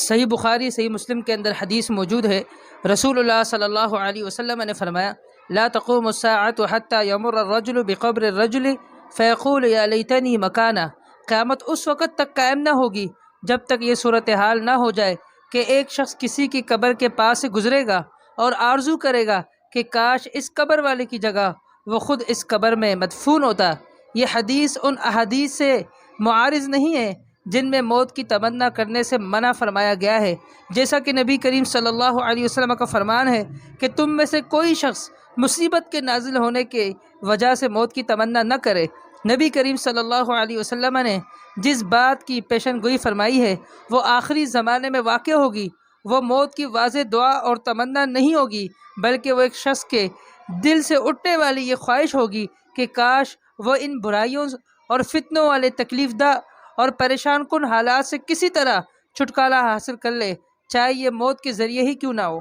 صحیح بخاری صحیح مسلم کے اندر حدیث موجود ہے، رسول اللہ صلی اللہ علیہ وسلم نے فرمایا لا تقوم الساعة حتى يمر الرجل بقبر الرجل فيقول یا لیتنی مکانہ۔ قیامت اس وقت تک قائم نہ ہوگی جب تک یہ صورتحال نہ ہو جائے کہ ایک شخص کسی کی قبر کے پاس سے گزرے گا اور آرزو کرے گا کہ کاش اس قبر والے کی جگہ وہ خود اس قبر میں مدفون ہوتا۔ یہ حدیث ان احادیث سے معارض نہیں ہے جن میں موت کی تمنا کرنے سے منع فرمایا گیا ہے، جیسا کہ نبی کریم صلی اللہ علیہ وسلم کا فرمان ہے کہ تم میں سے کوئی شخص مصیبت کے نازل ہونے کی وجہ سے موت کی تمنا نہ کرے۔ نبی کریم صلی اللہ علیہ وسلم نے جس بات کی پیشن گوئی فرمائی ہے وہ آخری زمانے میں واقع ہوگی۔ وہ موت کی واضح دعا اور تمنا نہیں ہوگی، بلکہ وہ ایک شخص کے دل سے اٹھنے والی یہ خواہش ہوگی کہ کاش وہ ان برائیوں اور فتنوں والے تکلیف دہ اور پریشان کن حالات سے کسی طرح چھٹکارا حاصل کر لے، چاہے یہ موت کے ذریعے ہی کیوں نہ ہو۔